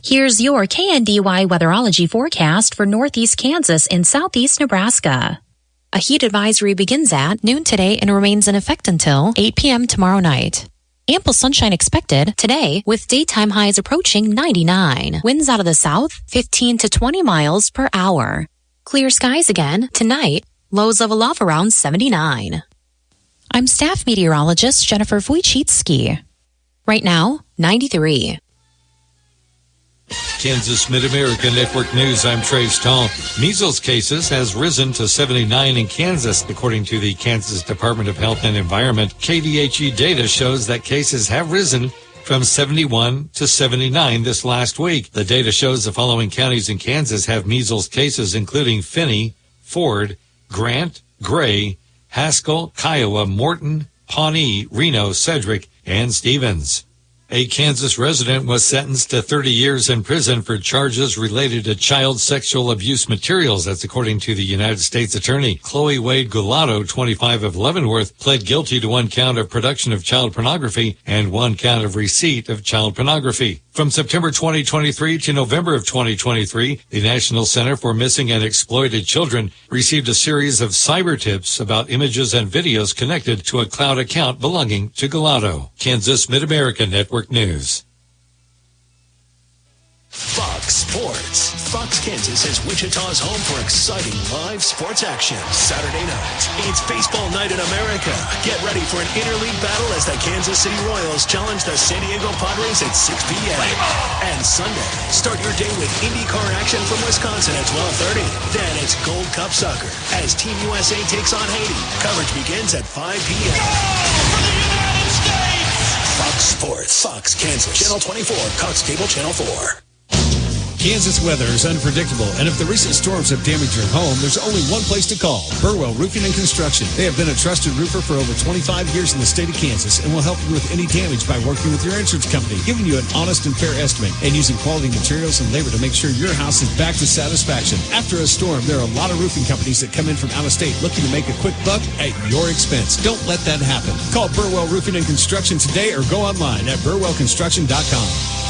Here's your KNDY weatherology forecast for northeast Kansas and southeast Nebraska. A heat advisory begins at noon today and remains in effect until 8 p.m. tomorrow night. Ample sunshine expected today with daytime highs approaching 99. Winds out of the south, 15 to 20 miles per hour. Clear skies again tonight, lows level off around 79. I'm staff meteorologist Jennifer Wojcicki. Right now, 93. Kansas Mid-America Network News, I'm Trey Stahl. Measles cases has risen to 79 in Kansas, according to the Kansas Department of Health and Environment. KDHE data shows that cases have risen from 71 to 79 this last week. The data shows the following counties in Kansas have measles cases, including Finney, Ford, Grant, Gray, Haskell, Kiowa, Morton, Pawnee, Reno, Sedgwick, and Stevens. A Kansas resident was sentenced to 30 years in prison for charges related to child sexual abuse materials. That's according to the United States Attorney. Chloe Wade Gulato, 25 of Leavenworth, pled guilty to 1 count of production of child pornography and 1 count of receipt of child pornography. From September 2023 to November of 2023, the National Center for Missing and Exploited Children received a series of cyber tips about images and videos connected to a cloud account belonging to Gulato. Kansas Mid-America Network News. Fox Sports. Fox Kansas is Wichita's home for exciting live sports action. Saturday night, it's Baseball Night in America. Get ready for an interleague battle as the Kansas City Royals challenge the San Diego Padres at 6 p.m. And Sunday, start your day with IndyCar action from Wisconsin at 12:30. Then it's Gold Cup Soccer as Team USA takes on Haiti. Coverage begins at 5 p.m. Go for the United States! Fox Sports. Fox Kansas. Channel 24. Cox Cable Channel 4. Kansas weather is unpredictable, and if the recent storms have damaged your home, there's only one place to call, Burwell Roofing and Construction. They have been a trusted roofer for over 25 years in the state of Kansas and will help you with any damage by working with your insurance company, giving you an honest and fair estimate, and using quality materials and labor to make sure your house is back to satisfaction. After a storm, there are a lot of roofing companies that come in from out of state looking to make a quick buck at your expense. Don't let that happen. Call Burwell Roofing and Construction today or go online at burwellconstruction.com.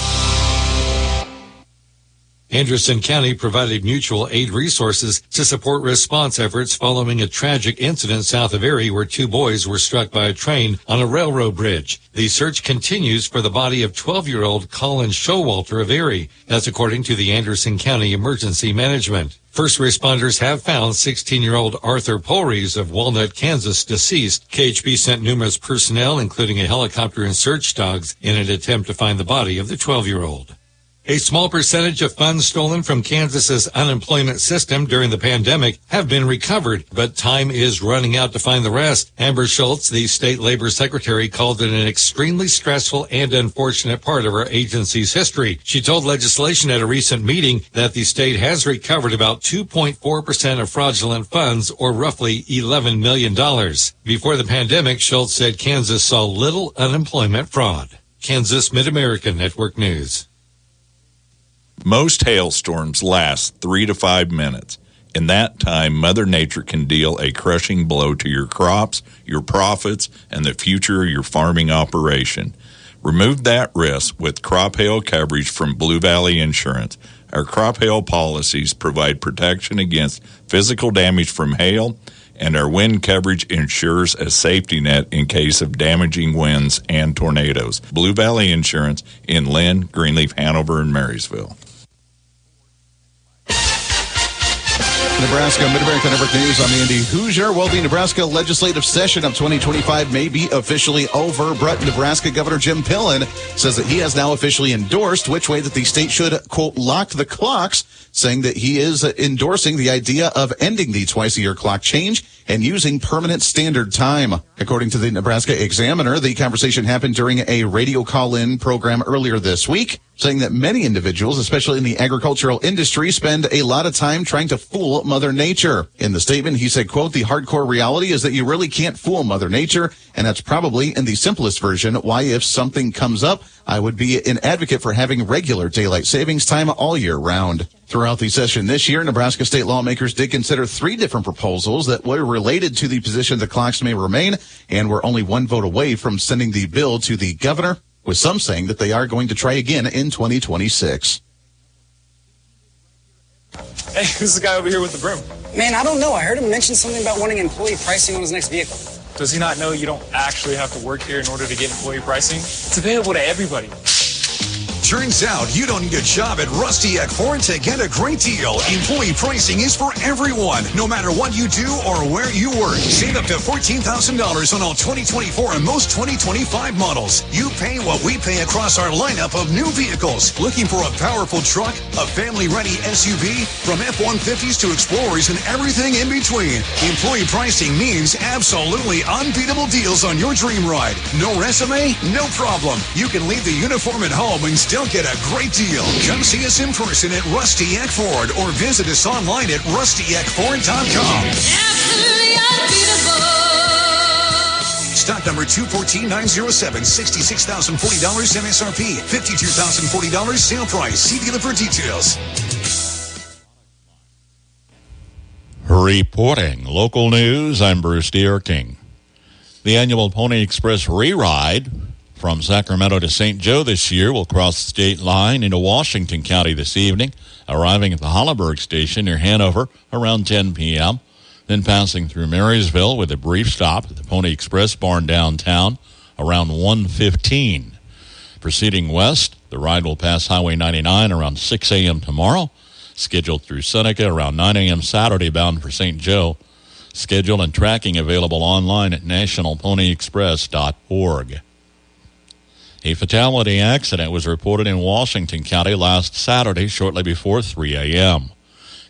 Anderson County provided mutual aid resources to support response efforts following a tragic incident south of Erie where 2 boys were struck by a train on a railroad bridge. The search continues for the body of 12-year-old Colin Showalter of Erie. That's according to the Anderson County Emergency Management. First responders have found 16-year-old Arthur Polries of Walnut, Kansas, deceased. KHB sent numerous personnel, including a helicopter and search dogs, in an attempt to find the body of the 12-year-old. A small percentage of funds stolen from Kansas's unemployment system during the pandemic have been recovered, but time is running out to find the rest. Amber Schultz, the state labor secretary, called it an extremely stressful and unfortunate part of our agency's history. She told legislation at a recent meeting that the state has recovered about 2.4% of fraudulent funds, or roughly $11 million. Before the pandemic, Schultz said Kansas saw little unemployment fraud. Kansas Mid-America Network News. Most hailstorms last 3 to 5 minutes. In that time, Mother Nature can deal a crushing blow to your crops, your profits, and the future of your farming operation. Remove that risk with crop hail coverage from Blue Valley Insurance. Our crop hail policies provide protection against physical damage from hail, and our wind coverage ensures a safety net in case of damaging winds and tornadoes. Blue Valley Insurance in Lynn, Greenleaf, Hanover, and Marysville. Nebraska Mid-America Network News. I'm Andy Hoosier. Well, the Nebraska legislative session of 2025 may be officially over. But Nebraska Governor Jim Pillen says that he has now officially endorsed which way that the state should, quote, lock the clocks, saying that he is endorsing the idea of ending the twice-a-year clock change and using permanent standard time. According to the Nebraska Examiner, the conversation happened during a radio call-in program earlier this week, saying that many individuals, especially in the agricultural industry, spend a lot of time trying to fool Mother Nature. In the statement, he said, quote, the hardcore reality is that you really can't fool Mother Nature, and that's probably, in the simplest version, why if something comes up, I would be an advocate for having regular daylight savings time all year round. Throughout the session this year, Nebraska state lawmakers did consider 3 different proposals that were related to the position the clocks may remain, and were only 1 vote away from sending the bill to the governor, with some saying that they are going to try again in 2026. Hey, who's the guy over here with the broom? Man, I don't know. I heard him mention something about wanting employee pricing on his next vehicle. Does he not know you don't actually have to work here in order to get employee pricing? It's available to everybody. Turns out you don't need to shop at Rusty Eck Ford to get a great deal. Employee pricing is for everyone, no matter what you do or where you work. Save up to $14,000 on all 2024 and most 2025 models. You pay what we pay across our lineup of new vehicles. Looking for a powerful truck, a family-ready SUV, from F-150s to Explorers and everything in between. Employee pricing means absolutely unbeatable deals on your dream ride. No resume? No problem. You can leave the uniform at home and still get a great deal. Come see us in person at Rusty Eck Ford or visit us online at rustyeckford.com. Stock number 214907, $66,040 MSRP, $52,040 sale price. See dealer for details. Reporting local news, I'm Bruce Deerking. The annual Pony Express Re-Ride from Sacramento to St. Joe this year will cross the state line into Washington County this evening, arriving at the Hollenberg station near Hanover around 10 p.m., then passing through Marysville with a brief stop at the Pony Express barn downtown around 1:15. Proceeding west, the ride will pass Highway 99 around 6 a.m. tomorrow, scheduled through Seneca around 9 a.m. Saturday bound for St. Joe. Schedule and tracking available online at nationalponyexpress.org. A fatality accident was reported in Washington County last Saturday shortly before 3 a.m.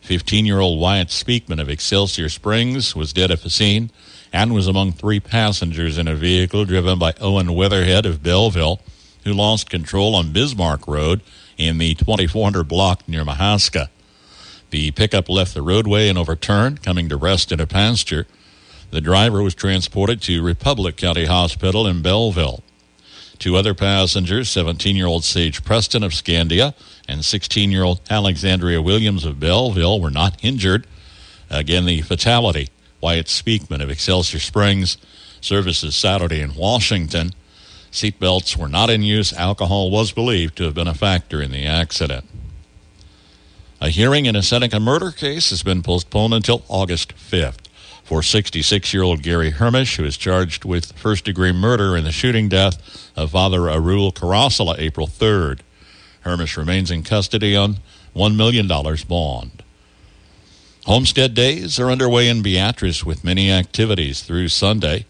15-year-old Wyatt Speakman of Excelsior Springs was dead at the scene and was among 3 passengers in a vehicle driven by Owen Weatherhead of Belleville, who lost control on Bismarck Road in the 2400 block near Mahaska. The pickup left the roadway and overturned, coming to rest in a pasture. The driver was transported to Republic County Hospital in Belleville. 2 other passengers, 17-year-old Sage Preston of Scandia and 16-year-old Alexandria Williams of Belleville, were not injured. Again, the fatality, Wyatt Speakman of Excelsior Springs, services Saturday in Washington. Seatbelts were not in use. Alcohol was believed to have been a factor in the accident. A hearing in a Seneca murder case has been postponed until August 5th. For 66-year-old Gary Hermish, who is charged with first-degree murder in the shooting death of Father Arul Karasala April 3rd. Hermish remains in custody on $1 million bond. Homestead Days are underway in Beatrice with many activities through Sunday.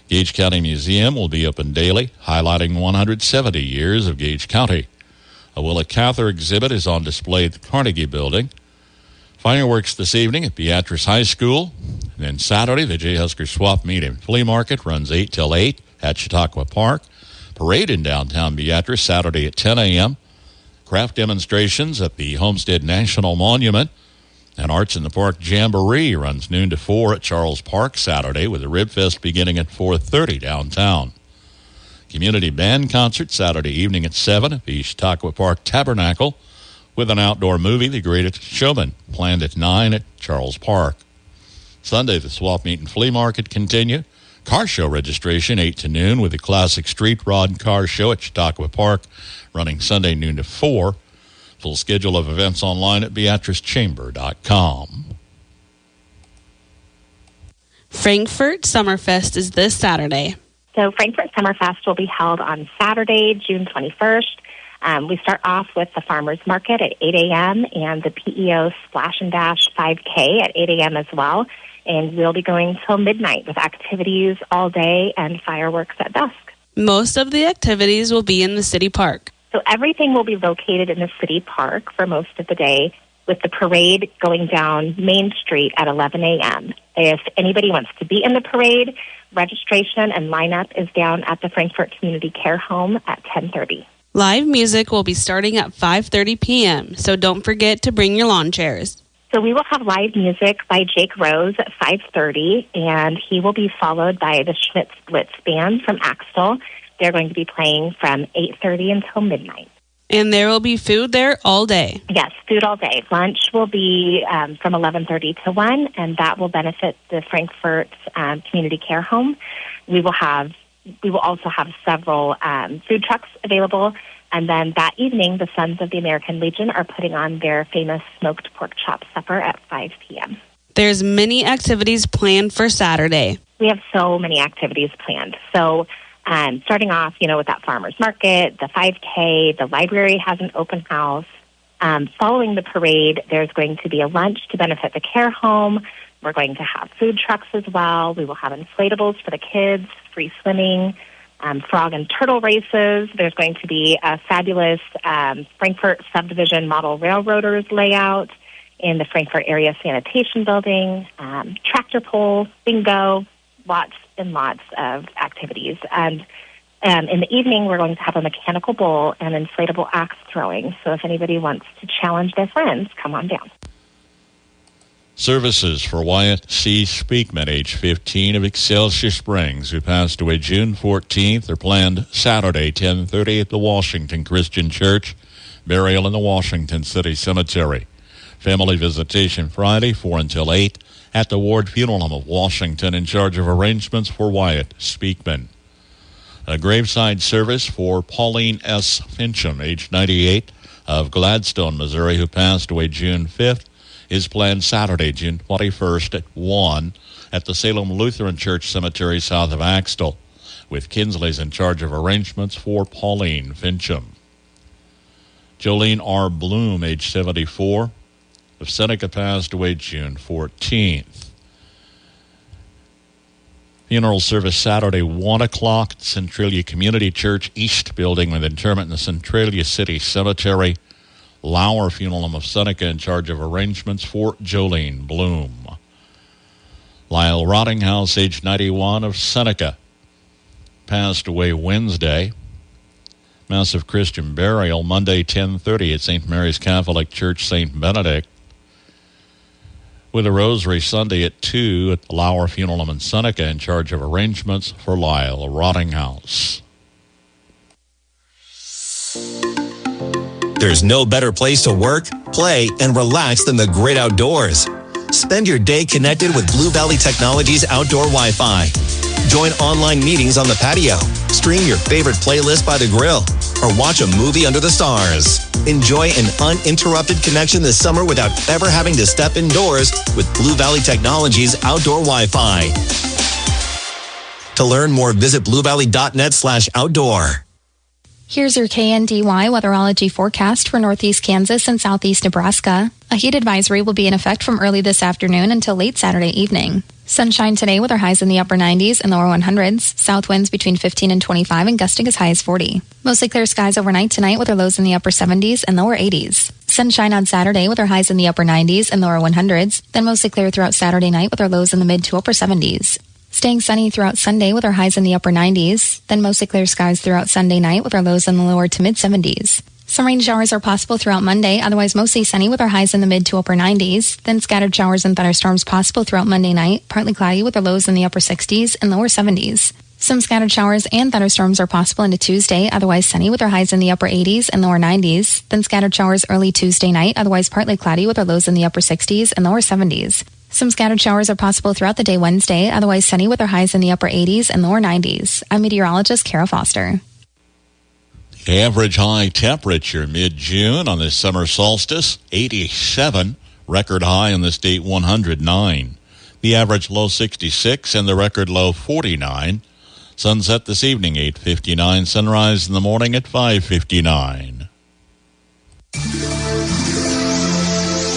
Gage County Museum will be open daily, highlighting 170 years of Gage County. A Willa Cather exhibit is on display at the Carnegie Building. Fireworks this evening at Beatrice High School. And then Saturday, the J. Husker Swap Meet and Flea Market runs 8 till 8 at Chautauqua Park. Parade in downtown Beatrice Saturday at 10 a.m. Craft demonstrations at the Homestead National Monument. And Arts in the Park Jamboree runs noon to 4 at Charles Park Saturday, with a Rib Fest beginning at 4:30 downtown. Community band concert Saturday evening at 7 at the Chautauqua Park Tabernacle, with an outdoor movie, The Greatest Showman, planned at 9 at Charles Park. Sunday, the Swap Meet and Flea Market continue. Car show registration 8 to noon, with the Classic Street Rod Car Show at Chautauqua Park running Sunday noon to 4. Full schedule of events online at beatricechamber.com. Frankfurt Summerfest is this Saturday. So Frankfurt Summerfest will be held on Saturday, June 21st. We start off with the Farmers Market at 8 a.m. and the PEO Splash and Dash 5K at 8 a.m. as well. And we'll be going till midnight with activities all day and fireworks at dusk. Most of the activities will be in the city park. So everything will be located in the city park for most of the day, with the parade going down Main Street at 11 a.m. If anybody wants to be in the parade, registration and lineup is down at the Frankfurt Community Care Home at 10:30. Live music will be starting at 5:30 p.m., so don't forget to bring your lawn chairs. So we will have live music by Jake Rose at 5:30, and he will be followed by the Schmitz Blitz Band from Axtell. They're going to be playing from 8:30 until midnight. And there will be food there all day. Yes, food all day. Lunch will be from 11:30 to 1, and that will benefit the Frankfurt Community Care Home. We will also have several food trucks available And then that evening, the Sons of the American Legion are putting on their famous smoked pork chop supper at 5 p.m. There's many activities planned for Saturday. We have so many activities planned. So starting off, with that farmer's market, the 5K, the library has an open house. Following the parade, there's going to be a lunch to benefit the care home. We're going to have food trucks as well. We will have inflatables for the kids, free swimming, frog and turtle races. There's going to be a fabulous Frankfurt subdivision model railroaders layout in the Frankfurt area sanitation building, tractor pull, bingo, lots and lots of activities. And in the evening, we're going to have a mechanical bull and inflatable axe throwing. So if anybody wants to challenge their friends, come on down. Services for Wyatt C. Speakman, age 15, of Excelsior Springs, who passed away June 14th, are planned Saturday, 10:30 at the Washington Christian Church. Burial in the Washington City Cemetery. Family visitation Friday, 4 until 8, at the Ward Funeral Home of Washington, in charge of arrangements for Wyatt Speakman. A graveside service for Pauline S. Fincham, age 98, of Gladstone, Missouri, who passed away June 5th, is planned Saturday, June 21st at 1 at the Salem Lutheran Church Cemetery south of Axtell, with Kinsley's in charge of arrangements for Pauline Fincham. Jolene R. Bloom, age 74, of Seneca, passed away June 14th. Funeral service Saturday, 1 o'clock at Centralia Community Church East Building, with interment in the Centralia City Cemetery. Lauer Funeral Home of Seneca in charge of arrangements for Jolene Bloom. Lyle Rottinghouse, age 91, of Seneca, passed away Wednesday. Massive Christian burial Monday, 10:30 at St. Mary's Catholic Church, St. Benedict, with a rosary Sunday at 2 at the Lauer Funeral Home in Seneca, in charge of arrangements for Lyle Rottinghouse. There's no better place to work, play, and relax than the great outdoors. Spend your day connected with Blue Valley Technologies Outdoor Wi-Fi. Join online meetings on the patio, stream your favorite playlist by the grill, or watch a movie under the stars. Enjoy an uninterrupted connection this summer without ever having to step indoors with Blue Valley Technologies Outdoor Wi-Fi. To learn more, visit bluevalley.net/outdoor. Here's your KNDY weatherology forecast for northeast Kansas and southeast Nebraska. A heat advisory will be in effect from early this afternoon until late Saturday evening. Sunshine today with our highs in the upper 90s and lower 100s. South winds between 15 and 25 and gusting as high as 40. Mostly clear skies overnight tonight with our lows in the upper 70s and lower 80s. Sunshine on Saturday with our highs in the upper 90s and lower 100s. Then mostly clear throughout Saturday night with our lows in the mid to upper 70s. Staying sunny throughout Sunday with our highs in the upper 90s, then mostly clear skies throughout Sunday night with our lows in the lower to mid 70s. Some rain showers are possible throughout Monday, otherwise mostly sunny with our highs in the mid to upper 90s, then scattered showers and thunderstorms possible throughout Monday night, partly cloudy with our lows in the upper 60s and lower 70s. Some scattered showers and thunderstorms are possible into Tuesday, otherwise sunny with our highs in the upper 80s and lower 90s, then scattered showers early Tuesday night, otherwise partly cloudy with our lows in the upper 60s and lower 70s. Some scattered showers are possible throughout the day Wednesday, otherwise sunny with our highs in the upper 80s and lower 90s. I'm meteorologist Kara Foster. Average high temperature mid-June on this summer solstice, 87. Record high on this date, 109. The average low, 66, and the record low, 49. Sunset this evening, 8:59. Sunrise in the morning at 5:59.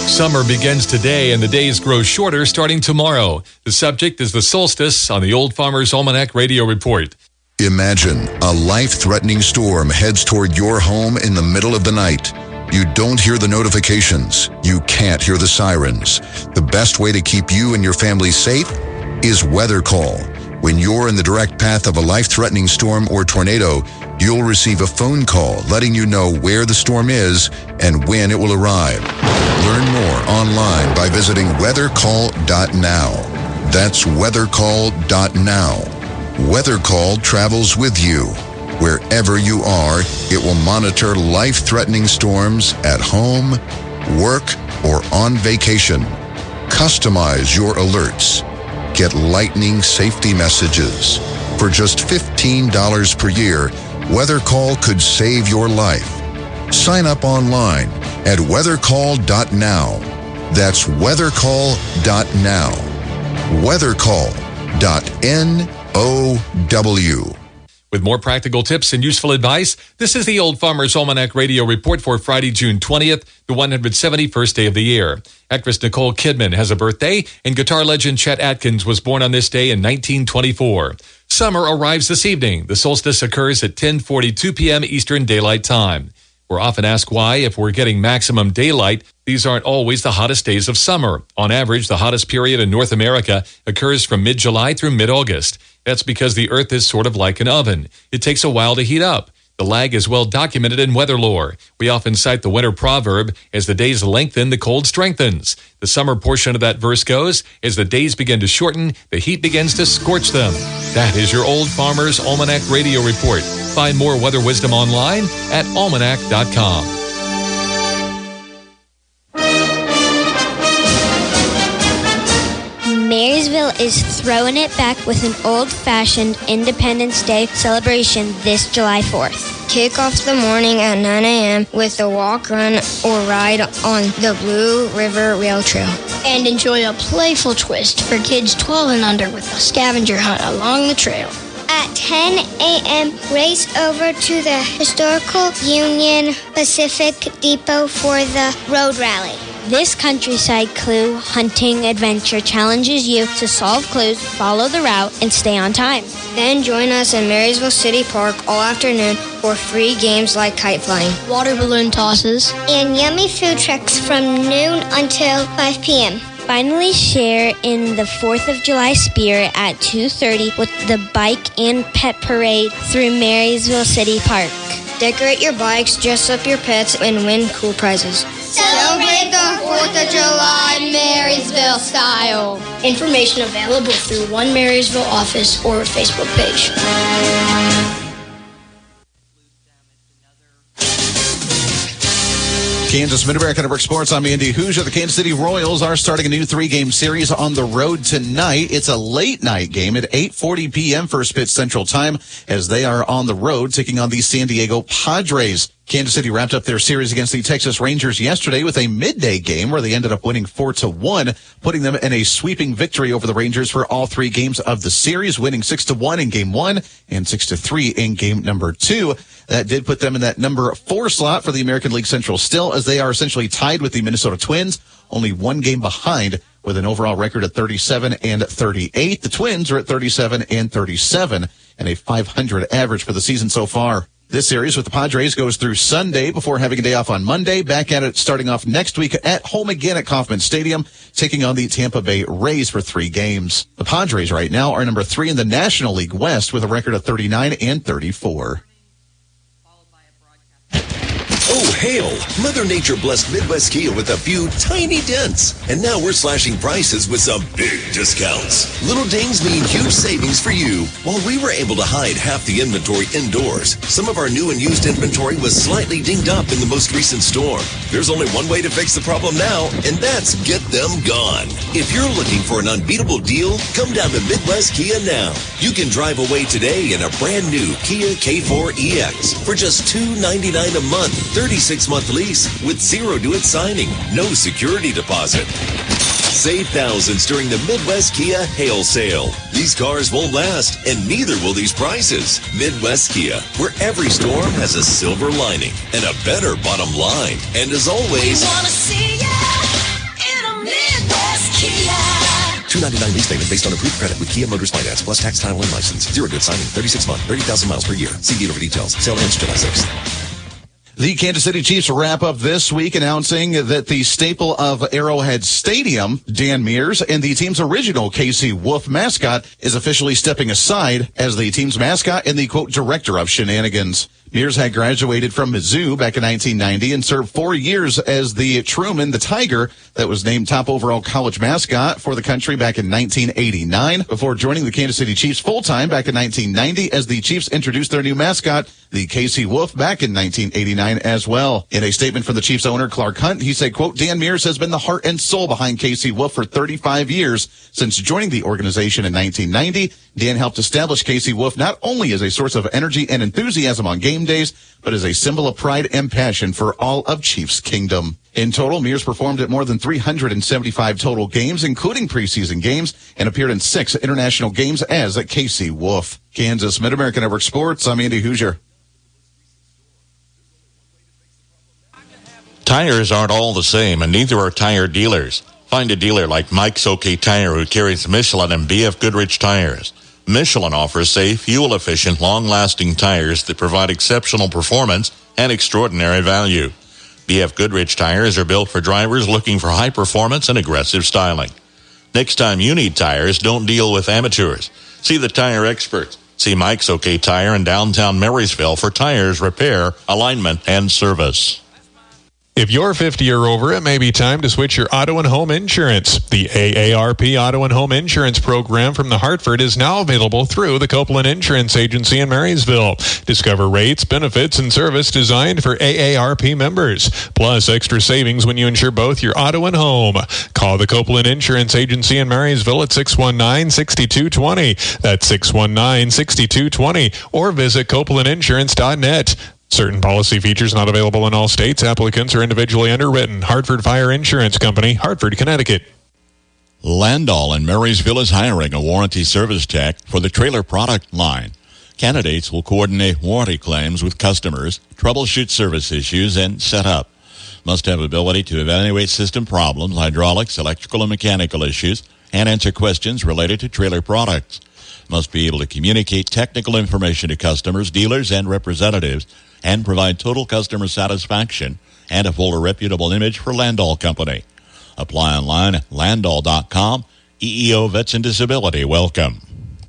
Summer begins today and the days grow shorter starting tomorrow. The subject is the solstice on the Old Farmer's Almanac Radio Report. Imagine a life-threatening storm heads toward your home in the middle of the night. You don't hear the notifications. You can't hear the sirens. The best way to keep you and your family safe is Weather Call. When you're in the direct path of a life-threatening storm or tornado, you'll receive a phone call letting you know where the storm is and when it will arrive. Learn more online by visiting weathercall.now. That's weathercall.now. Weather Call travels with you. Wherever you are, it will monitor life-threatening storms at home, work, or on vacation. Customize your alerts. Get lightning safety messages. For just $15 per year, Weather Call could save your life. Sign up online at weathercall.now. That's weathercall.now. Weathercall.now. With more practical tips and useful advice, this is the Old Farmer's Almanac Radio Report for Friday, June 20th, the 171st day of the year. Actress Nicole Kidman has a birthday, and guitar legend Chet Atkins was born on this day in 1924. Summer arrives this evening. The solstice occurs at 10:42 p.m. Eastern Daylight Time. We're often asked why, if we're getting maximum daylight, these aren't always the hottest days of summer. On average, the hottest period in North America occurs from mid-July through mid-August. That's because the Earth is sort of like an oven. It takes a while to heat up. The lag is well documented in weather lore. We often cite the winter proverb, as the days lengthen, the cold strengthens. The summer portion of that verse goes, as the days begin to shorten, the heat begins to scorch them. That is your Old Farmer's Almanac Radio Report. Find more weather wisdom online at almanac.com. Marysville is throwing it back with an old-fashioned Independence Day celebration this July 4th. Kick off the morning at 9 a.m. with a walk, run, or ride on the Blue River Rail Trail. And enjoy a playful twist for kids 12 and under with a scavenger hunt along the trail. At 10 a.m., race over to the historical Union Pacific Depot for the road rally. This countryside clue hunting adventure challenges you to solve clues, follow the route, and stay on time. Then join us in Marysville City Park all afternoon for free games like kite flying, water balloon tosses, and yummy food trucks from noon until 5 p.m. Finally share in the 4th of July spirit at 2:30 with the bike and pet parade through Marysville City Park. Decorate your bikes, dress up your pets, and win cool prizes. Celebrate the 4th of July Marysville style. Information available through One Marysville office or Facebook page. Kansas Mid-America Network Sports. I'm Andy Hoosier. The Kansas City Royals are starting a new 3-game series on the road tonight. It's a late night game at 8:40 p.m. First pitch Central Time as they are on the road taking on the San Diego Padres. Kansas City wrapped up their series against the Texas Rangers yesterday with a midday game where they ended up winning 4-1, putting them in a sweeping victory over the Rangers for all 3 games of the series, winning 6-1 in game 1 and 6-3 in game number 2. That did put them in that number 4 slot for the American League Central still, as they are essentially tied with the Minnesota Twins, only 1 game behind with an overall record of 37-38. The Twins are at 37-37 and a .500 average for the season so far. This series with the Padres goes through Sunday before having a day off on Monday. Back at it starting off next week at home again at Kauffman Stadium, taking on the Tampa Bay Rays for 3 games. The Padres right now are number 3 in the National League West with a record of 39-34. Oh, hail! Mother Nature blessed Midwest Kia with a few tiny dents. And now we're slashing prices with some big discounts. Little dings mean huge savings for you. While we were able to hide half the inventory indoors, some of our new and used inventory was slightly dinged up in the most recent storm. There's only one way to fix the problem now, and that's get them gone. If you're looking for an unbeatable deal, come down to Midwest Kia now. You can drive away today in a brand new Kia K4EX for just $299 a month. 36-month lease with 0 due at signing, no security deposit. Save thousands during the Midwest Kia Hail Sale. These cars won't last, and neither will these prices. Midwest Kia, where every storm has a silver lining and a better bottom line. And as always, We wanna see ya in a Midwest Kia. $299 lease payment based on approved credit with Kia Motors Finance plus tax, title, and license. 0 due at signing, 36 month, 30,000 miles per year. See dealer for details. Sale ends July 6th. The Kansas City Chiefs wrap up this week announcing that the staple of Arrowhead Stadium, Dan Mears, and the team's original KC Wolf mascot is officially stepping aside as the team's mascot and the, quote, director of shenanigans. Mears had graduated from Mizzou back in 1990 and served 4 years as the Truman, the Tiger, that was named top overall college mascot for the country back in 1989 before joining the Kansas City Chiefs full-time back in 1990 as the Chiefs introduced their new mascot, the KC Wolf, back in 1989 as well. In a statement from the Chiefs owner, Clark Hunt, he said, quote, Dan Mears has been the heart and soul behind KC Wolf for 35 years since joining the organization in 1990 Dan helped establish KC Wolf not only as a source of energy and enthusiasm on game days, but as a symbol of pride and passion for all of Chiefs Kingdom. In total, Mears performed at more than 375 total games, including preseason games, and appeared in 6 international games as a KC Wolf. Kansas Mid-American Network Sports, I'm Andy Hoosier. Tires aren't all the same, and neither are tire dealers. Find a dealer like Mike's OK Tire who carries Michelin and BF Goodrich tires. Michelin offers safe, fuel-efficient, long-lasting tires that provide exceptional performance and extraordinary value. BF Goodrich tires are built for drivers looking for high performance and aggressive styling. Next time you need tires, don't deal with amateurs. See the tire experts. See Mike's OK Tire in downtown Marysville for tires, repair, alignment, and service. If you're 50 or over, it may be time to switch your auto and home insurance. The AARP Auto and Home Insurance Program from the Hartford is now available through the Copeland Insurance Agency in Marysville. Discover rates, benefits, and service designed for AARP members, plus extra savings when you insure both your auto and home. Call the Copeland Insurance Agency in Marysville at 619-6220. That's 619-6220. Or visit copelandinsurance.net. Certain policy features not available in all states. Applicants are individually underwritten. Hartford Fire Insurance Company, Hartford, Connecticut. Landall in Marysville is hiring a warranty service tech for the trailer product line. Candidates will coordinate warranty claims with customers, troubleshoot service issues, and set up. Must have ability to evaluate system problems, hydraulics, electrical, and mechanical issues, and answer questions related to trailer products. Must be able to communicate technical information to customers, dealers, and representatives, and provide total customer satisfaction and a full reputable image for Landall Company. Apply online at landall.com. EEO Vets and Disability. Welcome.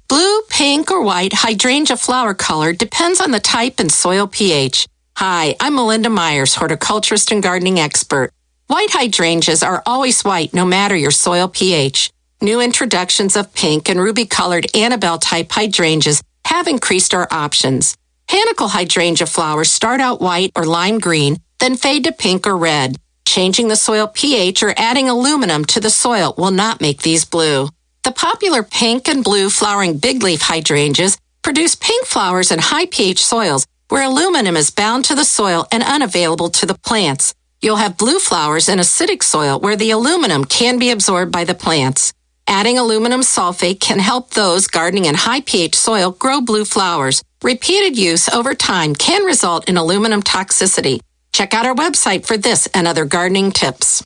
Blue, pink, or white hydrangea flower color depends on the type and soil pH. Hi, I'm Melinda Myers, horticulturist and gardening expert. White hydrangeas are always white no matter your soil pH. New introductions of pink and ruby-colored Annabelle-type hydrangeas have increased our options. Panicle hydrangea flowers start out white or lime green, then fade to pink or red. Changing the soil pH or adding aluminum to the soil will not make these blue. The popular pink and blue flowering big leaf hydrangeas produce pink flowers in high pH soils where aluminum is bound to the soil and unavailable to the plants. You'll have blue flowers in acidic soil where the aluminum can be absorbed by the plants. Adding aluminum sulfate can help those gardening in high pH soil grow blue flowers. Repeated use over time can result in aluminum toxicity. Check out our website for this and other gardening tips.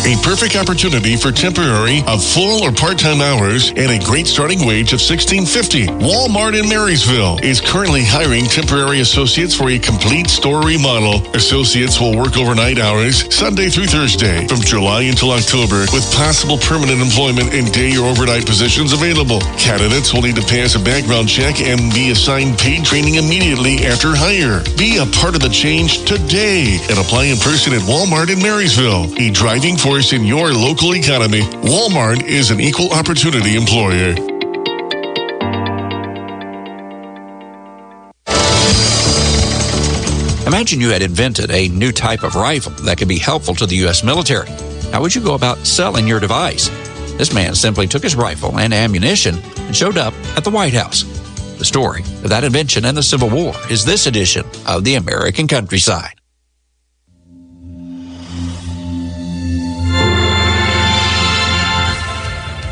A perfect opportunity for temporary of full or part-time hours and a great starting wage of $16.50. Walmart in Marysville is currently hiring temporary associates for a complete store remodel. Associates will work overnight hours Sunday through Thursday from July until October with possible permanent employment in day or overnight positions available. Candidates will need to pass a background check and be assigned paid training immediately after hire. Be a part of the change today and apply in person at Walmart in Marysville. A driving force in your local economy. Walmart is an equal opportunity employer. Imagine you had invented a new type of rifle that could be helpful to the U.S. military. How would you go about selling your device? This man simply took his rifle and ammunition and showed up at the White House. The story of that invention and the Civil War is this edition of the American Countryside.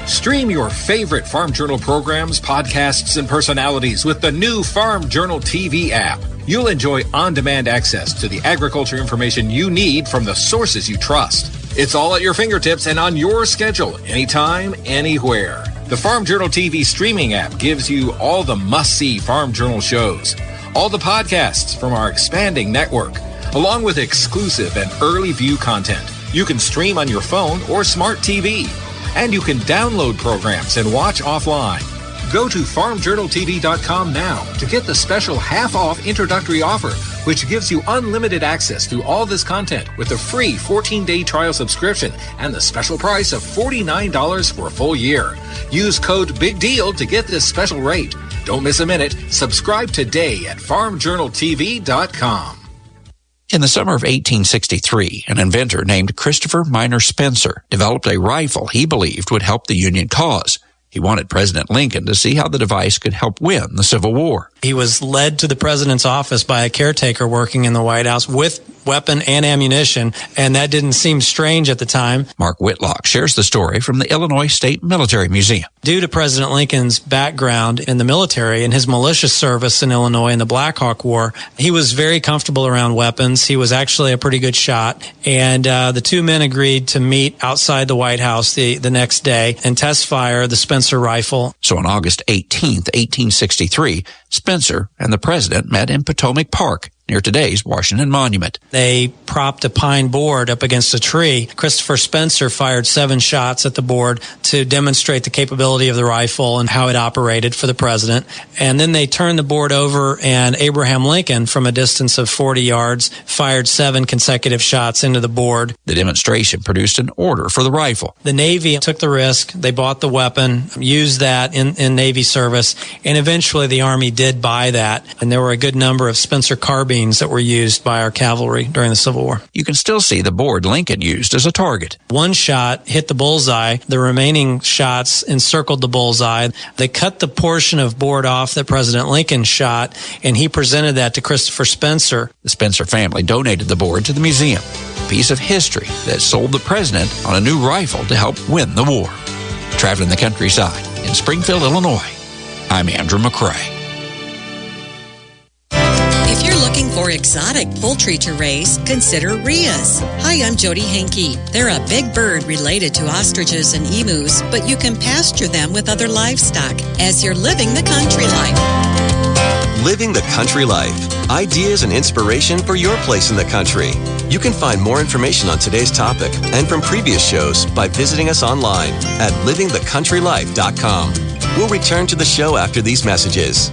Stream your favorite Farm Journal programs, podcasts, and personalities with the new Farm Journal TV app. You'll enjoy on-demand access to the agriculture information you need from the sources you trust. It's all at your fingertips and on your schedule, anytime, anywhere. The Farm Journal TV streaming app gives you all the must-see Farm Journal shows, all the podcasts from our expanding network, along with exclusive and early view content. You can stream on your phone or smart TV. And you can download programs and watch offline. Go to farmjournaltv.com now to get the special half-off introductory offer, which gives you unlimited access to all this content with a free 14-day trial subscription and the special price of $49 for a full year. Use code BIGDEAL to get this special rate. Don't miss a minute. Subscribe today at farmjournaltv.com. In the summer of 1863, an inventor named Christopher Minor Spencer developed a rifle he believed would help the Union cause. He wanted President Lincoln to see how the device could help win the Civil War. He was led to the president's office by a caretaker working in the White House with weapon and ammunition, and that didn't seem strange at the time. Mark Whitlock shares the story from the Illinois State Military Museum. Due to President Lincoln's background in the military and his militia service in Illinois in the Black Hawk War, he was very comfortable around weapons. He was actually a pretty good shot, and the two men agreed to meet outside the White House the next day and test fire the Spencer rifle. So on August 18th, 1863, Spencer and the president met in Potomac Park, near today's Washington Monument. They propped a pine board up against a tree. Christopher Spencer fired 7 shots at the board to demonstrate the capability of the rifle and how it operated for the president. And then they turned the board over, and Abraham Lincoln, from a distance of 40 yards, fired 7 consecutive shots into the board. The demonstration produced an order for the rifle. The Navy took the risk. They bought the weapon, used that in Navy service, and eventually the Army did buy that. And there were a good number of Spencer carbines that were used by our cavalry during the Civil War. You can still see the board Lincoln used as a target. One shot hit the bullseye. The remaining shots encircled the bullseye. They cut the portion of board off that President Lincoln shot, and he presented that to Christopher Spencer. The Spencer family donated the board to the museum, a piece of history that sold the president on a new rifle to help win the war. Traveling the countryside in Springfield, Illinois, I'm Andrew McCrae. If you're looking for exotic poultry to raise, consider Rheas. Hi, I'm Jody Hankey. They're a big bird related to ostriches and emus, but you can pasture them with other livestock as you're living the country life. Living the country life. Ideas and inspiration for your place in the country. You can find more information on today's topic and from previous shows by visiting us online at livingthecountrylife.com. We'll return to the show after these messages.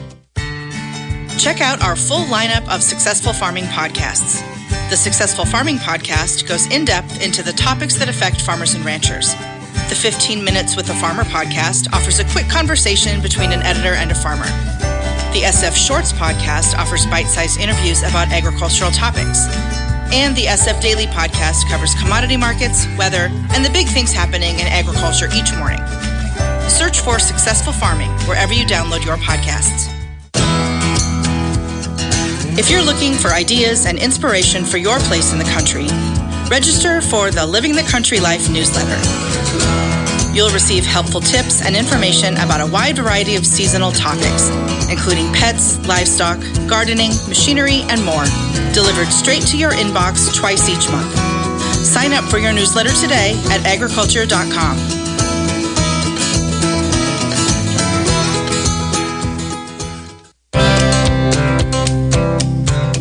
Check out our full lineup of Successful Farming podcasts. The Successful Farming podcast goes in-depth into the topics that affect farmers and ranchers. The 15 Minutes with a Farmer podcast offers a quick conversation between an editor and a farmer. The SF Shorts podcast offers bite-sized interviews about agricultural topics. And the SF Daily podcast covers commodity markets, weather, and the big things happening in agriculture each morning. Search for Successful Farming wherever you download your podcasts. If you're looking for ideas and inspiration for your place in the country, register for the Living the Country Life newsletter. You'll receive helpful tips and information about a wide variety of seasonal topics, including pets, livestock, gardening, machinery, and more, delivered straight to your inbox twice each month. Sign up for your newsletter today at agriculture.com.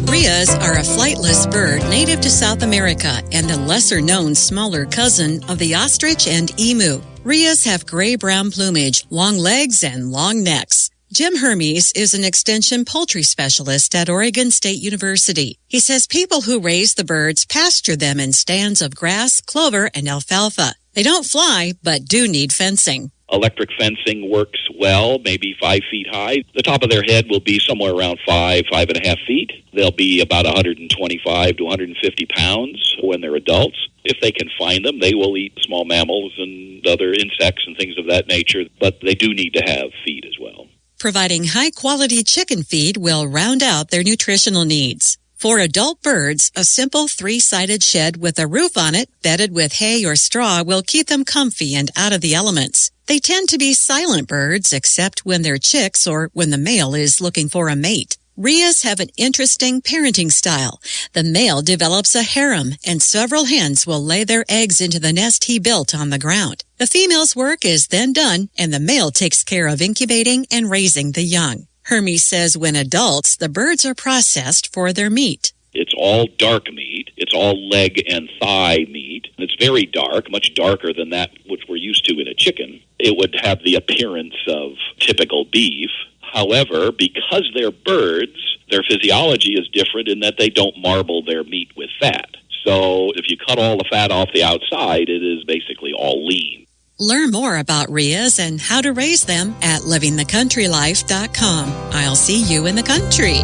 Rheas are a flightless bird native to South America and the lesser-known smaller cousin of the ostrich and emu. Rheas have gray-brown plumage, long legs, and long necks. Jim Hermes is an extension poultry specialist at Oregon State University. He says people who raise the birds pasture them in stands of grass, clover, and alfalfa. They don't fly, but do need fencing. Electric fencing works well, maybe 5 feet high. The top of their head will be somewhere around 5.5 feet. They'll be about 125 to 150 pounds when they're adults. If they can find them, they will eat small mammals and other insects and things of that nature, but they do need to have feed as well. Providing high-quality chicken feed will round out their nutritional needs. For adult birds, a simple 3-sided shed with a roof on it, bedded with hay or straw, will keep them comfy and out of the elements. They tend to be silent birds, except when they're chicks or when the male is looking for a mate. Rheas have an interesting parenting style. The male develops a harem, and several hens will lay their eggs into the nest he built on the ground. The female's work is then done, and the male takes care of incubating and raising the young. Hermes says when adults, the birds are processed for their meat. It's all dark meat. It's all leg and thigh meat. It's very dark, much darker than that which we're used to in a chicken. It would have the appearance of typical beef. However, because they're birds, their physiology is different in that they don't marble their meat with fat. So if you cut all the fat off the outside, it is basically all lean. Learn more about Rheas and how to raise them at livingthecountrylife.com. I'll see you in the country.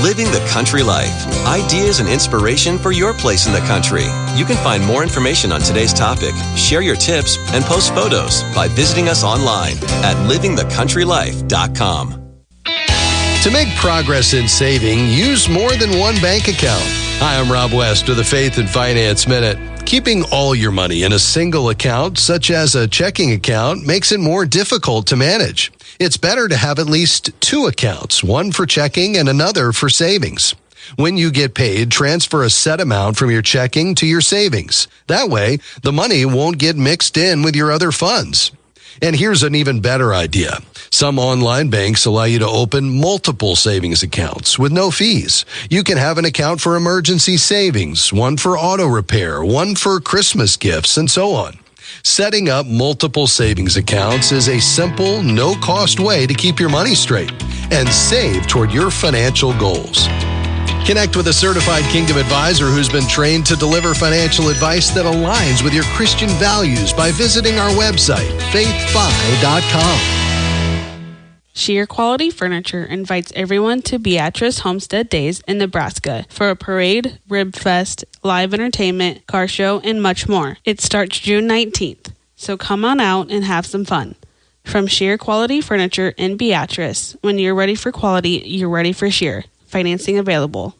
Living the Country Life. Ideas and inspiration for your place in the country. You can find more information on today's topic, share your tips, and post photos by visiting us online at livingthecountrylife.com. To make progress in saving, use more than one bank account. Hi, I'm Rob West with the Faith and Finance Minute. Keeping all your money in a single account, such as a checking account, makes it more difficult to manage. It's better to have at least two accounts, one for checking and another for savings. When you get paid, transfer a set amount from your checking to your savings. That way, the money won't get mixed in with your other funds. And here's an even better idea. Some online banks allow you to open multiple savings accounts with no fees. You can have an account for emergency savings, one for auto repair, one for Christmas gifts, and so on. Setting up multiple savings accounts is a simple, no-cost way to keep your money straight and save toward your financial goals. Connect with a certified Kingdom advisor who's been trained to deliver financial advice that aligns with your Christian values by visiting our website, faithfi.com. Sheer Quality Furniture invites everyone to Beatrice Homestead Days in Nebraska for a parade, rib fest, live entertainment, car show, and much more. It starts June 19th, so come on out and have some fun. From Sheer Quality Furniture in Beatrice, when you're ready for quality, you're ready for Sheer. Financing available.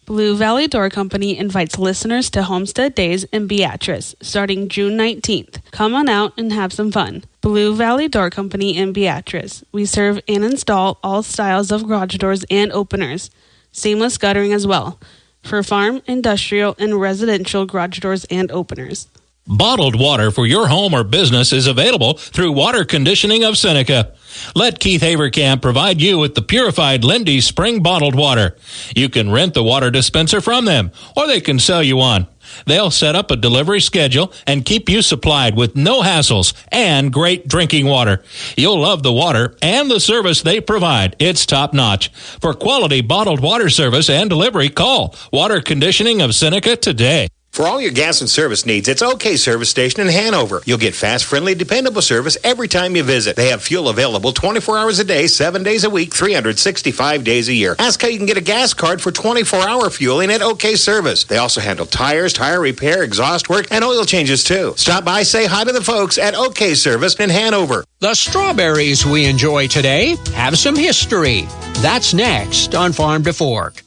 Blue Valley Door Company invites listeners to Homestead Days in Beatrice starting June 19th. Come on out and have some fun. Blue Valley Door Company in Beatrice. We serve and install all styles of garage doors and openers. Seamless guttering as well. For farm, industrial, and residential garage doors and openers. Bottled water for your home or business is available through Water Conditioning of Seneca. Let Keith Haverkamp provide you with the purified Lindy Spring bottled water. You can rent the water dispenser from them, or they can sell you one. They'll set up a delivery schedule and keep you supplied with no hassles and great drinking water. You'll love the water and the service they provide. It's top notch. For quality bottled water service and delivery, call Water Conditioning of Seneca today. For all your gas and service needs, it's OK Service Station in Hanover. You'll get fast, friendly, dependable service every time you visit. They have fuel available 24 hours a day, 7 days a week, 365 days a year. Ask how you can get a gas card for 24-hour fueling at OK Service. They also handle tires, tire repair, exhaust work, and oil changes too. Stop by, say hi to the folks at OK Service in Hanover. The strawberries we enjoy today have some history. That's next on Farm to Fork.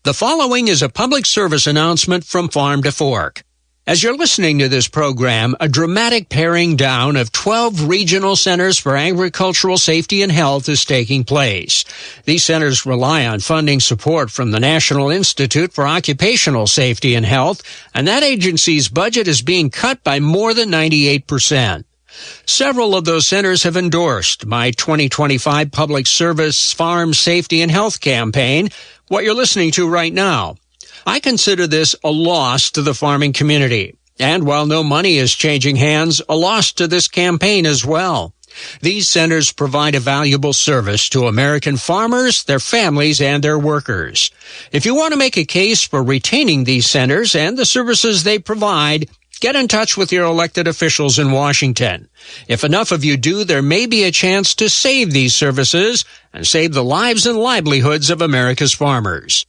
The following is a public service announcement from Farm to Fork. As you're listening to this program, a dramatic paring down of 12 regional centers for agricultural safety and health is taking place. These centers rely on funding support from the National Institute for Occupational Safety and Health, and that agency's budget is being cut by more than 98%. Several of those centers have endorsed my 2025 Public Service Farm Safety and Health campaign, what you're listening to right now. I consider this a loss to the farming community. And while no money is changing hands, a loss to this campaign as well. These centers provide a valuable service to American farmers, their families, and their workers. If you want to make a case for retaining these centers and the services they provide, get in touch with your elected officials in Washington. If enough of you do, there may be a chance to save these services and save the lives and livelihoods of America's farmers.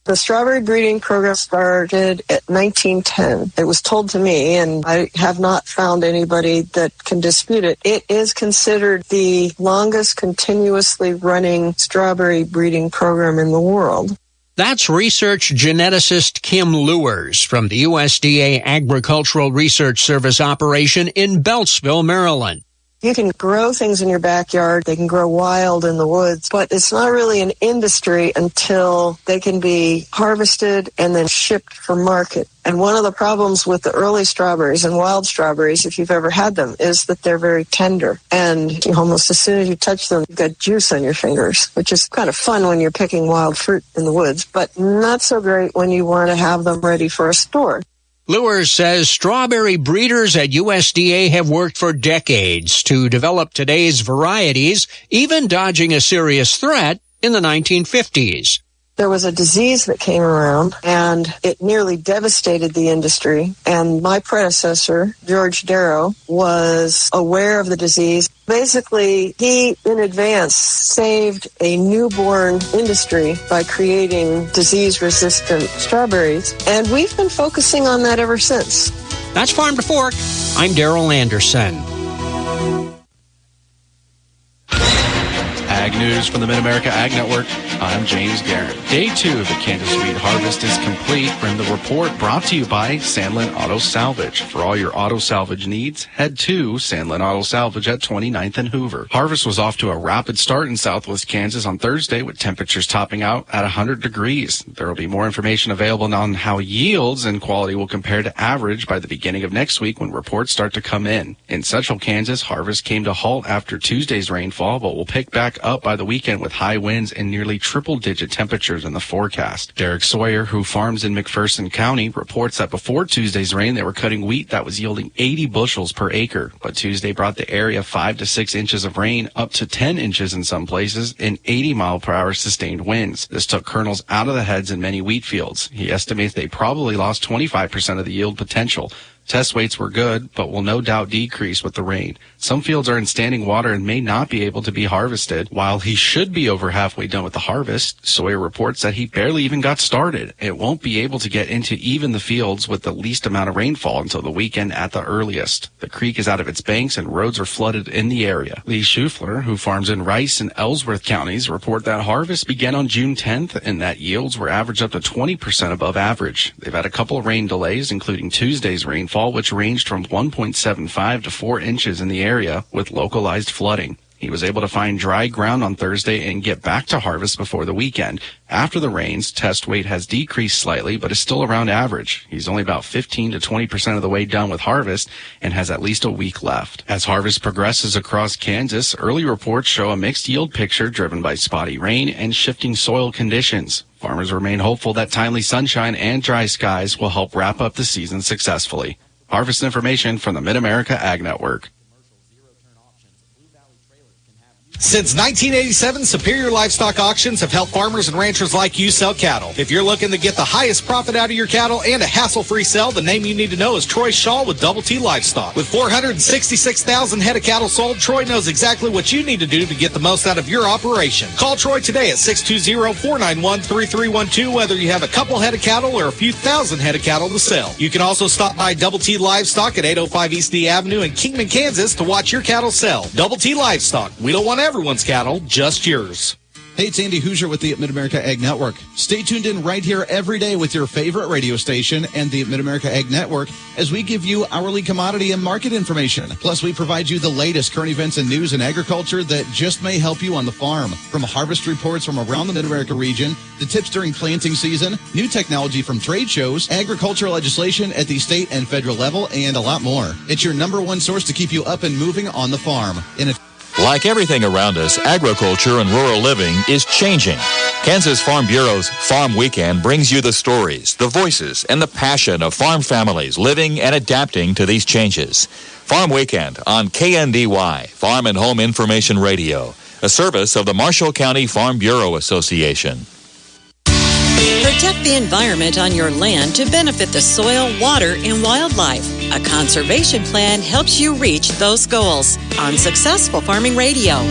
The strawberry breeding program started at 1910. It was told to me, and I have not found anybody that can dispute it. It is considered the longest continuously running strawberry breeding program in the world. That's research geneticist Kim Lewers from the USDA Agricultural Research Service operation in Beltsville, Maryland. You can grow things in your backyard. They can grow wild in the woods, but it's not really an industry until they can be harvested and then shipped for market. And one of the problems with the early strawberries and wild strawberries, if you've ever had them, is that they're very tender. And almost as soon as you touch them, you've got juice on your fingers, which is kind of fun when you're picking wild fruit in the woods, but not so great when you want to have them ready for a store. Lewers says strawberry breeders at USDA have worked for decades to develop today's varieties, even dodging a serious threat in the 1950s. there was a disease that came around, and it nearly devastated the industry. And my predecessor, George Darrow, was aware of the disease. Basically, he, in advance, saved a newborn industry by creating disease-resistant strawberries. And we've been focusing on that ever since. That's Farm to Fork. I'm Darrell Anderson. Ag News from the Mid-America Ag Network. I'm James Guerin. Day 2 of the Kansas wheat harvest is complete, and the report brought to you by Sandlin Auto Salvage. For all your auto salvage needs, head to Sandlin Auto Salvage at 29th and Hoover. Harvest was off to a rapid start in southwest Kansas on Thursday, with temperatures topping out at 100 degrees. There will be more information available on how yields and quality will compare to average by the beginning of next week when reports start to come in. In central Kansas, harvest came to halt after Tuesday's rainfall, but will pick back up by the weekend with high winds and nearly triple-digit temperatures in the forecast. Derek Sawyer, who farms in McPherson County, reports that before Tuesday's rain, they were cutting wheat that was yielding 80 bushels per acre. But Tuesday brought the area 5 to 6 inches of rain, up to 10 inches in some places, and 80-mile-per-hour sustained winds. This took kernels out of the heads in many wheat fields. He estimates they probably lost 25% of the yield potential. Test weights were good, but will no doubt decrease with the rain. Some fields are in standing water and may not be able to be harvested. While he should be over halfway done with the harvest, Sawyer reports that he barely even got started. It won't be able to get into even the fields with the least amount of rainfall until the weekend at the earliest. The creek is out of its banks and roads are flooded in the area. Lee Schufler, who farms in Rice and Ellsworth counties, report that harvest began on June 10th and that yields were averaged up to 20% above average. They've had a couple of rain delays, including Tuesday's rainfall, which ranged from 1.75 to 4 inches in the area with localized flooding. He was able to find dry ground on Thursday and get back to harvest before the weekend. After the rains, test weight has decreased slightly, but is still around average. He's only about 15 to 20% of the way done with harvest and has at least a week left. As harvest progresses across Kansas, early reports show a mixed yield picture driven by spotty rain and shifting soil conditions. Farmers remain hopeful that timely sunshine and dry skies will help wrap up the season successfully. Harvest information from the Mid-America Ag Network. Since 1987, Superior Livestock Auctions have helped farmers and ranchers like you sell cattle. If you're looking to get the highest profit out of your cattle and a hassle-free sell, the name you need to know is Troy Shaw with Double T Livestock. With 466,000 head of cattle sold, Troy knows exactly what you need to do to get the most out of your operation. Call Troy today at 620-491-3312, whether you have a couple head of cattle or a few thousand head of cattle to sell. You can also stop by Double T Livestock at 805 East D Avenue in Kingman, Kansas to watch your cattle sell. Double T Livestock. We don't want everyone's cattle, just yours. Hey, it's Andy Hoosier with the Mid-America Ag Network. Stay tuned in right here every day with your favorite radio station and the Mid-America Ag Network as we give you hourly commodity and market information. Plus, we provide you the latest current events and news in agriculture that just may help you on the farm. From harvest reports from around the Mid-America region, the tips during planting season, new technology from trade shows, agricultural legislation at the state and federal level, and a lot more. It's your number one source to keep you up and moving on the farm. Like everything around us, agriculture and rural living is changing. Kansas Farm Bureau's Farm Weekend brings you the stories, the voices, and the passion of farm families living and adapting to these changes. Farm Weekend on KNDY, Farm and Home Information Radio, a service of the Marshall County Farm Bureau Association. Protect the environment on your land to benefit the soil, water, and wildlife. A conservation plan helps you reach those goals on Successful Farming Radio.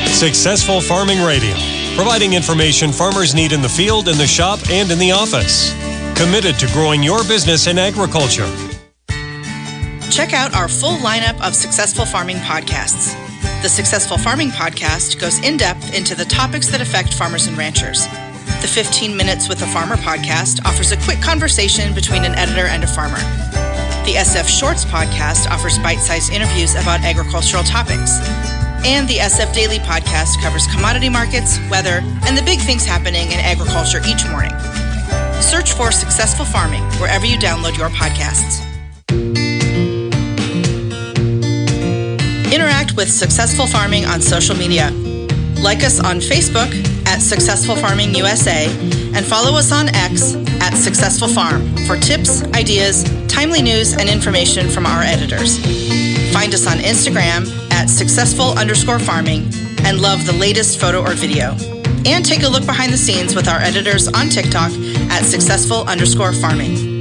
Successful Farming Radio, providing information farmers need in the field, in the shop, and in the office. Committed to growing your business in agriculture. Check out our full lineup of Successful Farming podcasts. The Successful Farming podcast goes in-depth into the topics that affect farmers and ranchers. The 15 Minutes with a Farmer podcast offers a quick conversation between an editor and a farmer. The SF Shorts podcast offers bite-sized interviews about agricultural topics. And the SF Daily podcast covers commodity markets, weather, and the big things happening in agriculture each morning. Search for Successful Farming wherever you download your podcasts. Interact with Successful Farming on social media. Like us on Facebook at Successful Farming USA and follow us on X at Successful Farm for tips, ideas, timely news, and information from our editors. Find us on Instagram at successful_farming and love the latest photo or video. And take a look behind the scenes with our editors on TikTok at successful_farming.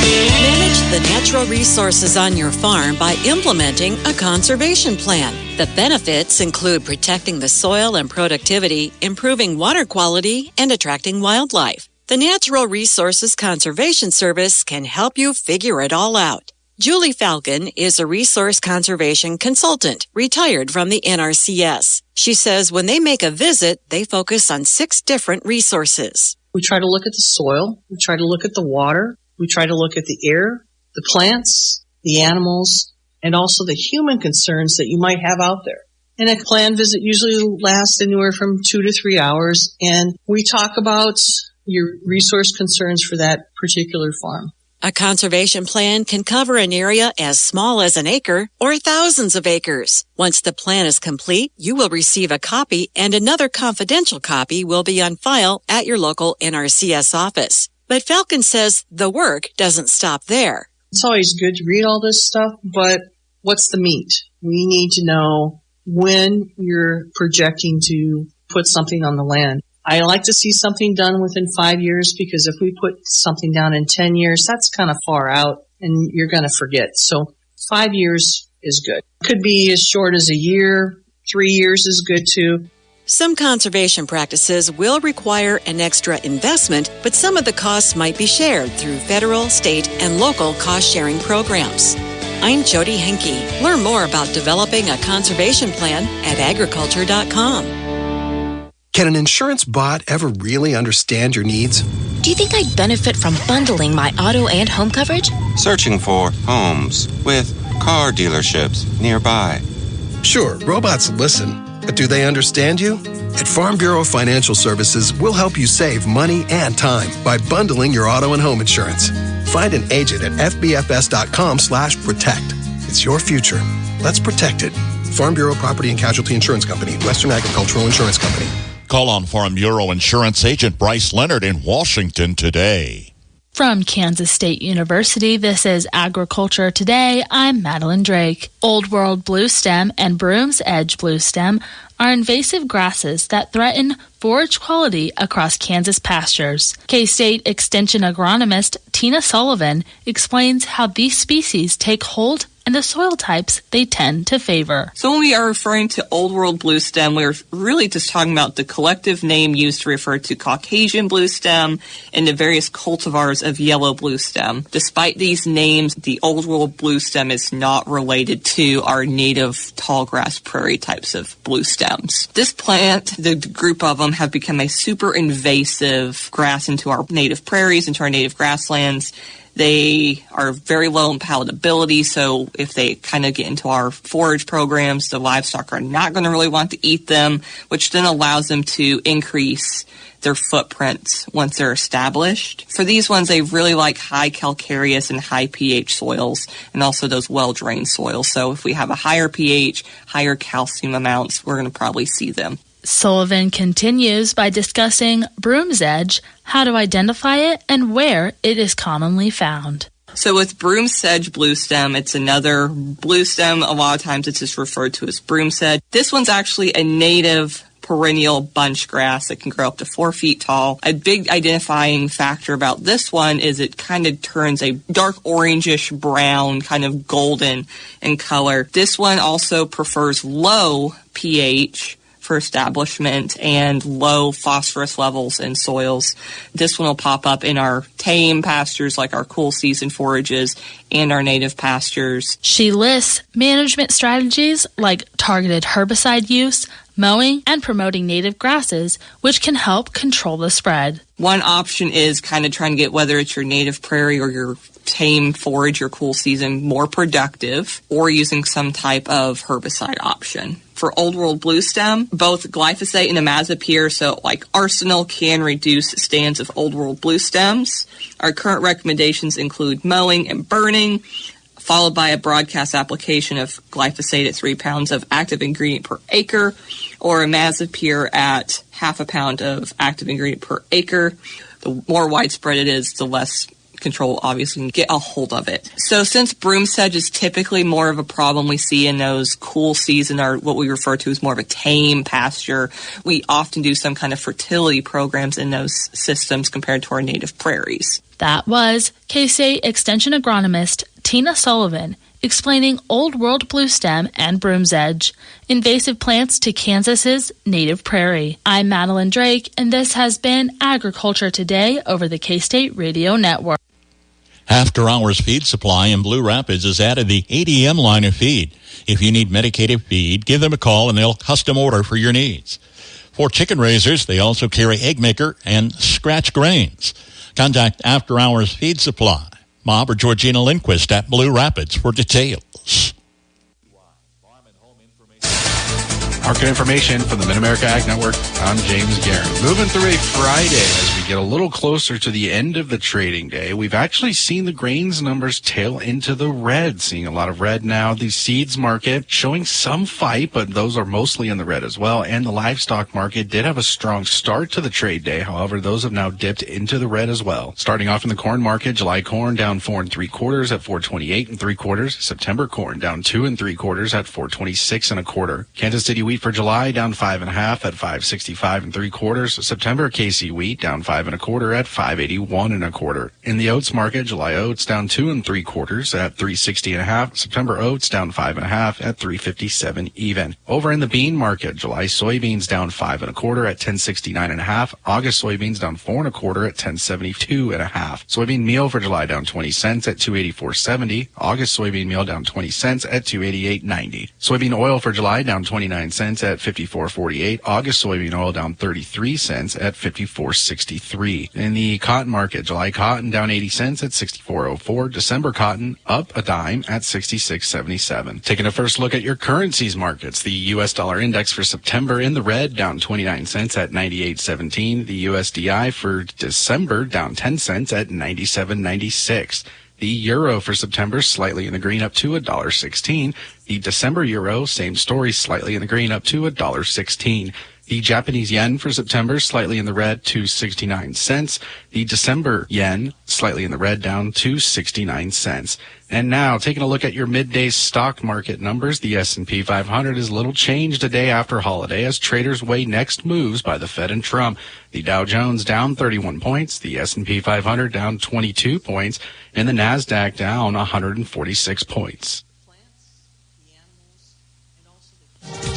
Manage the natural resources on your farm by implementing a conservation plan. The benefits include protecting the soil and productivity, improving water quality, and attracting wildlife. The Natural Resources Conservation Service can help you figure it all out. Julie Falcon is a resource conservation consultant, retired from the NRCS. She says when they make a visit, they focus on 6 different resources. We try to look at the soil, we try to look at the water, we try to look at the air, the plants, the animals, and also the human concerns that you might have out there. And a planned visit usually lasts anywhere from 2 to 3 hours, and we talk about your resource concerns for that particular farm. A conservation plan can cover an area as small as an acre or thousands of acres. Once the plan is complete, you will receive a copy, and another confidential copy will be on file at your local NRCS office. But Falcon says the work doesn't stop there. It's always good to read all this stuff, but what's the meat? We need to know when you're projecting to put something on the land. I like to see something done within 5 years, because if we put something down in 10 years, that's kind of far out and you're going to forget. So 5 years is good. Could be as short as a year. 3 years is good too. Some conservation practices will require an extra investment, but some of the costs might be shared through federal, state, and local cost-sharing programs. I'm Jody Henke. Learn more about developing a conservation plan at agriculture.com. Can an insurance bot ever really understand your needs? Do you think I'd benefit from bundling my auto and home coverage? Searching for homes with car dealerships nearby. Sure, robots listen, but do they understand you? At Farm Bureau Financial Services, we'll help you save money and time by bundling your auto and home insurance. Find an agent at fbfs.com/protect. It's your future. Let's protect it. Farm Bureau Property and Casualty Insurance Company, Western Agricultural Insurance Company. Call on Farm Bureau Insurance Agent Bryce Leonard in Washington today. From Kansas State University, this is Agriculture Today. I'm Madeline Drake. Old World Bluestem and Broom's Edge Bluestem are invasive grasses that threaten forage quality across Kansas pastures. K-State Extension agronomist Tina Sullivan explains how these species take hold and the soil types they tend to favor. So when we are referring to Old World Bluestem, we're really just talking about the collective name used to refer to Caucasian bluestem and the various cultivars of yellow bluestem. Despite these names, the Old World Bluestem is not related to our native tallgrass prairie types of bluestems. This plant, the group of them, have become a super invasive grass into our native prairies, into our native grasslands. They are very low in palatability, so if they kind of get into our forage programs, the livestock are not going to really want to eat them, which then allows them to increase their footprints once they're established. For these ones, they really like high calcareous and high pH soils, and also those well-drained soils. So if we have a higher pH, higher calcium amounts, we're going to probably see them. Sullivan continues by discussing Broom's Edge, how to identify it, and where it is commonly found. So with broom sedge bluestem, it's another bluestem. A lot of times it's just referred to as broom sedge. This one's actually a native perennial bunch grass that can grow up to 4 feet tall. A big identifying factor about this one is it kind of turns a dark orangish brown, kind of golden in color. This one also prefers low pH for establishment and low phosphorus levels in soils. This one will pop up in our tame pastures like our cool season forages and our native pastures. She lists management strategies like targeted herbicide use, mowing, and promoting native grasses, which can help control the spread. One option is kind of trying to get whether it's your native prairie or your tame forage, your cool season, more productive, or using some type of herbicide option. For Old World Bluestem, both glyphosate and imazapyr, so like Arsenal, can reduce stands of Old World Bluestems. Our current recommendations include mowing and burning, followed by a broadcast application of glyphosate at 3 pounds of active ingredient per acre, or imazapyr at half a pound of active ingredient per acre. The more widespread it is, the less control obviously can get a hold of it. So since broom sedge is typically more of a problem we see in those cool season, or what we refer to as more of a tame pasture, we often do some kind of fertility programs in those systems compared to our native prairies. That was K-State Extension Agronomist Tina Sullivan explaining Old World Bluestem and broom sedge, invasive plants to Kansas's native prairie. I'm Madeline Drake, and this has been Agriculture Today over the K-State Radio Network. After Hours Feed Supply in Blue Rapids has added the ADM line of feed. If you need medicated feed, give them a call and they'll custom order for your needs. For chicken raisers, they also carry Egg Maker and Scratch Grains. Contact After Hours Feed Supply. Bob or Georgina Lindquist at Blue Rapids for details. Market information from the Mid-America Ag Network. I'm James Guerin. Moving through a Friday as we get a little closer to the end of the trading day. We've actually seen the grains numbers tail into the red, seeing a lot of red now. The seeds market showing some fight, but those are mostly in the red as well. And the livestock market did have a strong start to the trade day. However, those have now dipped into the red as well. Starting off in the corn market, July corn down 4 3/4 at 428 3/4. September corn down 2 3/4 at 426 1/4. Kansas City wheat for July down 5 1/2 at 565 3/4. September KC wheat down 5 1/4 at 581 1/4. In the oats market, July oats down 2 3/4 at 360 1/2. September oats down 5 1/2 at 357 even. Over in the bean market, July soybeans down 5 1/4 at 1069 1/2. August soybeans down 4 1/4 at 1072 1/2. Soybean meal for July down 20 cents at 284.70. August soybean meal down 20 cents at 288.90. Soybean oil for July down 29 cents at 54.48. August soybean oil down 33 cents at 54.63. In the cotton market, July cotton down 80 cents at 64.04. December cotton up a dime at 66.77. Taking a first look at your currencies markets, the U.S. dollar index for September in the red down 29 cents at 98.17. The USDI for December down 10 cents at 97.96. The euro for September slightly in the green, up to $1.16. The December euro, same story, slightly in the green, up to $1.16. The Japanese yen for September slightly in the red, to 69 cents. The December yen slightly in the red, down to 69 cents. And now, taking a look at your midday stock market numbers, the S&P 500 is little changed a day after holiday as traders weigh next moves by the Fed and Trump. The Dow Jones down 31 points, the S&P 500 down 22 points, and the NASDAQ down 146 points.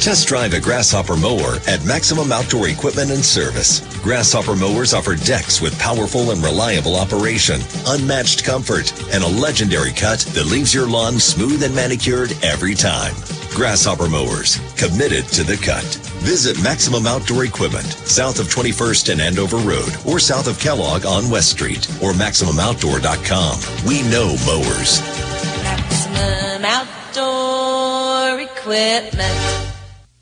Test drive a Grasshopper mower at Maximum Outdoor Equipment and Service. Grasshopper mowers offer decks with powerful and reliable operation, unmatched comfort, and a legendary cut that leaves your lawn smooth and manicured every time. Grasshopper mowers, committed to the cut. Visit Maximum Outdoor Equipment, south of 21st and Andover Road, or south of Kellogg on West Street, or MaximumOutdoor.com. We know mowers. Maximum Outdoor Equipment.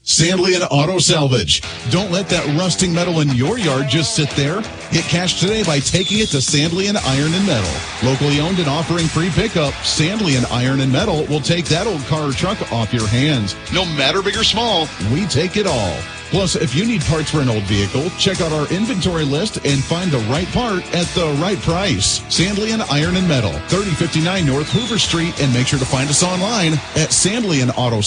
Sandlian Auto Salvage. Don't let that rusting metal in your yard just sit there. Get cash today by taking it to Sandlian Iron and Metal. Locally owned and offering free pickup, Sandlian Iron and Metal will take that old car or truck off your hands. No matter big or small, we take it all. Plus, if you need parts for an old vehicle, check out our inventory list and find the right part at the right price. Sandlian Iron and Metal, 3059 North Hoover Street, and make sure to find us online at Sandlian Auto.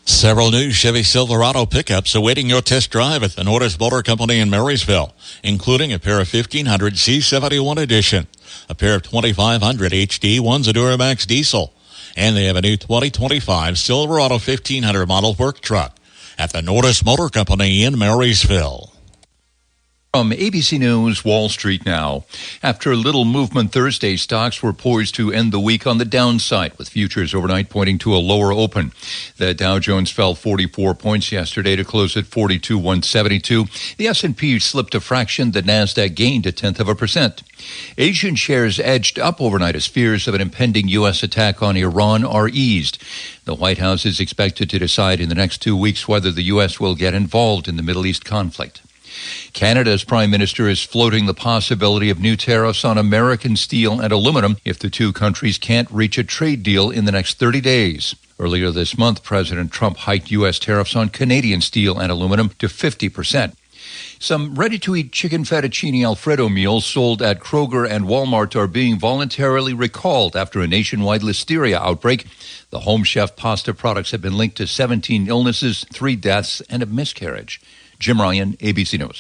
Several new Chevy Silverado pickups awaiting your test drive at the Norris Motor Company in Marysville, including a pair of 1500 C71 Edition, a pair of 2500 HD, one's a Duramax diesel, and they have a new 2025 Silverado 1500 model work truck at the Norris Motor Company in Marysville. From ABC News, Wall Street now. After little movement Thursday, stocks were poised to end the week on the downside, with futures overnight pointing to a lower open. The Dow Jones fell 44 points yesterday to close at 42,172. The S&P slipped a fraction. The Nasdaq gained 0.1%. Asian shares edged up overnight as fears of an impending U.S. attack on Iran are eased. The White House is expected to decide in the next 2 weeks whether the U.S. will get involved in the Middle East conflict. Canada's Prime Minister is floating the possibility of new tariffs on American steel and aluminum if the two countries can't reach a trade deal in the next 30 days. Earlier this month, President Trump hiked U.S. tariffs on Canadian steel and aluminum to 50%. Some ready-to-eat chicken fettuccine Alfredo meals sold at Kroger and Walmart are being voluntarily recalled after a nationwide listeria outbreak. The Home Chef pasta products have been linked to 17 illnesses, 3 deaths, and a miscarriage. Jim Ryan, ABC News.